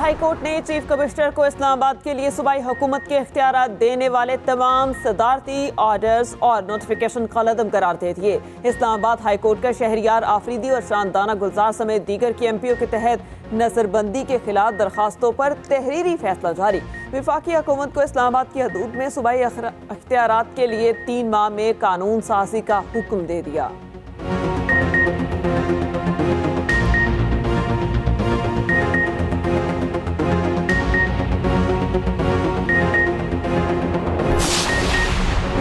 High court نے chief commissioner کو اسلام آباد کے لیے صوبائی حکومت کے اختیارات دینے والے تمام صدارتی آرڈرز اور نوٹیفیکیشن کالعدم قرار دے دیے۔ اسلام آباد ہائی کورٹ کا شہریار آفریدی اور شاندانہ گلزار سمیت دیگر کی ایم پی او کے تحت نظر بندی کے خلاف درخواستوں پر تحریری فیصلہ جاری۔ وفاقی حکومت کو اسلام آباد کی حدود میں صوبائی اختیارات کے لیے 3 ماہ میں قانون سازی کا حکم دے دیا۔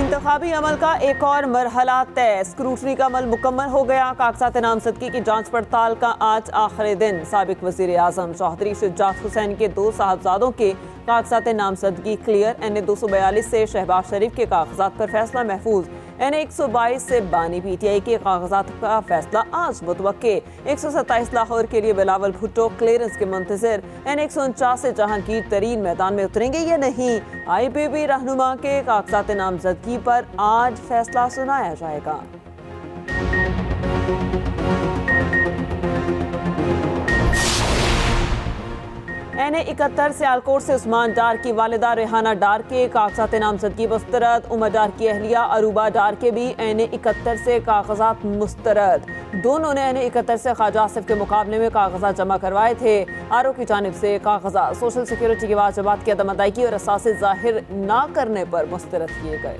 انتخابی عمل کا ایک اور مرحلہ طے، اسکروٹنی کا عمل مکمل ہو گیا۔ کاغذات نامزدگی کی جانچ پڑتال کا آج آخری دن۔ سابق وزیر اعظم چوہدری شجاعت حسین کے 2 صاحبزادوں کے کاغذات نامزدگی کلیئر۔ این اے 242 سے شہباز شریف کے کاغذات پر فیصلہ محفوظ۔ این اے 122 سے بانی پی ٹی آئی کے کاغذات کا فیصلہ آج متوقع۔ 127 لاہور کے لیے بلاول بھٹو کلیئرنس کے منتظر۔ این اے 149 سے جہانگیر ترین میدان میں اتریں گے یا نہیں؟ آئی پی پی رہنما کے کاغذات نامزدگی پر آج فیصلہ سنایا جائے گا۔ این اے 71 سیالکوٹ سے عثمان ڈار کی والدہ ریحانہ ڈار کے کاغذات نامزدگی مسترد۔ عمر ڈار کی اہلیہ عروبہ ڈار کے بھی این اے 71 سے کاغذات مسترد۔ دونوں نے این اے 71 سے خواجہ آصف کے مقابلے میں کاغذات جمع کروائے تھے۔ آر او کی جانب سے کاغذات سوشل سیکیورٹی کی واجبات کی عدم ادائیگی اور اثاثے ظاہر نہ کرنے پر مسترد کیے گئے۔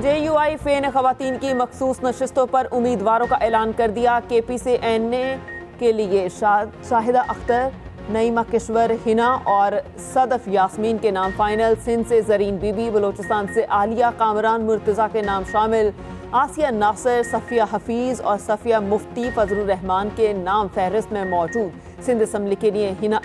جے یو آئی فے نے خواتین کی مخصوص نشستوں پر امیدواروں کا اعلان کر دیا۔ کے پی سے این اے کے لیے شاہدہ اختر، نعیمہ کشور، ہنا اور صدف یاسمین کے نام فائنل۔ سندھ سے زرین بی بی، بلوچستان سے عالیہ کامران مرتضیٰ کے نام شامل۔ آسیہ ناصر، صفیہ حفیظ اور صفیہ مفتی فضل الرحمان کے نام فہرست میں موجود۔ سندھ اسمبلی کے لیے ہنا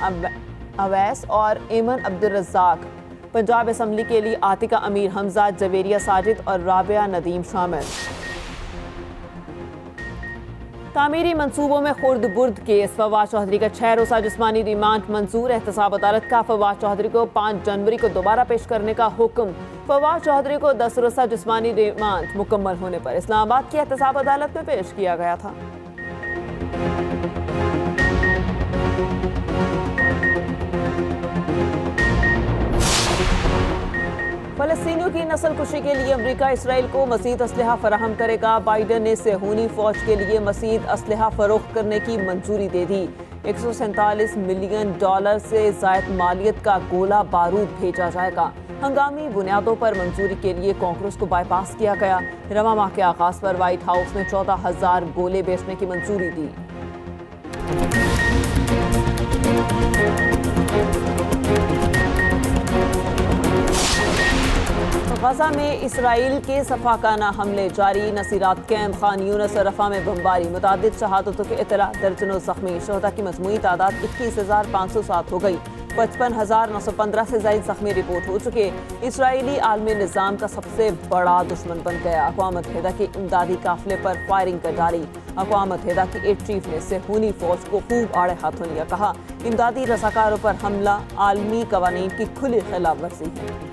اویس اور ایمن عبدالرزاق۔ پنجاب اسمبلی کے لیے عاتقہ امیر حمزہ، جویریہ ساجد اور رابعہ ندیم شامل۔ تعمیری منصوبوں میں خرد برد کیس، فواد چوہدری کا 6 روزہ جسمانی ریمانڈ منظور۔ احتساب عدالت کا فواد چوہدری کو 5 جنوری کو دوبارہ پیش کرنے کا حکم۔ فواد چوہدری کو 10 روزہ جسمانی ریمانڈ مکمل ہونے پر اسلام آباد کی احتساب عدالت میں پیش کیا گیا تھا۔ فلسطینیوں کی نسل کشی کے لیے امریکہ اسرائیل کو مزید اسلحہ فراہم کرے گا۔ بائیڈن نے صہیونی فوج کے لیے مزید اسلحہ فروخت کرنے کی منظوری دے دی۔ $147 ملین سے زائد مالیت کا گولہ بارود بھیجا جائے گا۔ ہنگامی بنیادوں پر منظوری کے لیے کانگریس کو بائی پاس کیا گیا۔ رواں ماہ کے آغاز پر وائٹ ہاؤس نے 14,000 گولے بیچنے کی منظوری دی۔ غزہ میں اسرائیل کے صفاقانہ حملے جاری۔ نصیرات کیمپ، خان یونس اور رفح میں بمباری، متعدد شہادتوں کی اطلاع، درجنوں زخمی۔ شہداء کی مجموعی تعداد 21,507 ہو گئی۔ 55,915 سے زائد زخمی رپورٹ ہو چکے۔ اسرائیلی عالمی نظام کا سب سے بڑا دشمن بن گیا۔ اقوام متحدہ کے امدادی قافلے پر فائرنگ کر ڈالی۔ اقوام متحدہ کی ایک چیف نے صہیونی فوج کو خوب آڑے ہاتھوں لیا، کہا امدادی رضاکاروں پر حملہ عالمی قوانین کی کھلی خلاف ورزی ہے۔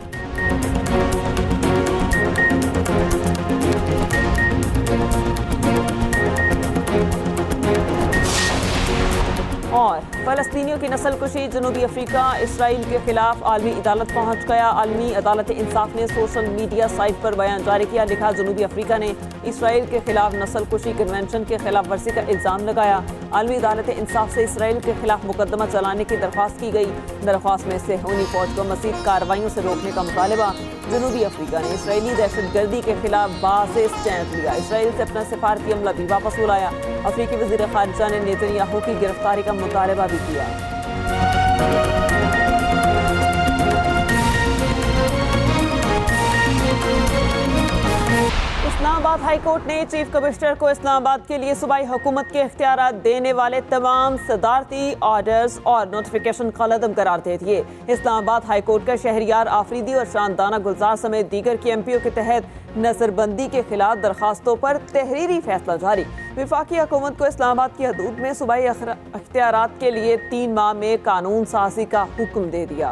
اور فلسطینیوں کی نسل کشی، جنوبی افریقہ اسرائیل کے خلاف عالمی عدالت پہنچ گیا۔ عالمی عدالت انصاف نے سوشل میڈیا سائٹ پر بیان جاری کیا، لکھا جنوبی افریقہ نے اسرائیل کے خلاف نسل کشی کنونشن کے خلاف ورزی کا الزام لگایا۔ عالمی عدالت انصاف سے اسرائیل کے خلاف مقدمہ چلانے کی درخواست کی گئی۔ درخواست میں صہیونی فوج کو مزید کارروائیوں سے روکنے کا مطالبہ۔ جنوبی افریقہ نے اسرائیلی دہشت گردی کے خلاف واضح اسٹینڈ لیا، اسرائیل سے اپنا سفارتی عملہ بھی واپس بلایا۔ افریقی وزیر خارجہ نے نیتنیاہو کی گرفتاری کا مطالبہ بھی کیا۔ اسلام آباد ہائی کورٹ نے چیف کمشنر کو اسلام آباد کے لیے صوبائی حکومت کے اختیارات دینے والے تمام صدارتی آرڈرز اور نوٹیفیکیشن کالعدم قرار دے دیے۔ اسلام آباد ہائی کورٹ کا شہریار آفریدی اور شاندانہ گلزار سمیت دیگر کی ایم پی او کے تحت نظر بندی کے خلاف درخواستوں پر تحریری فیصلہ جاری۔ وفاقی حکومت کو اسلام آباد کی حدود میں صوبائی اختیارات کے لیے 3 ماہ میں قانون سازی کا حکم دے دیا۔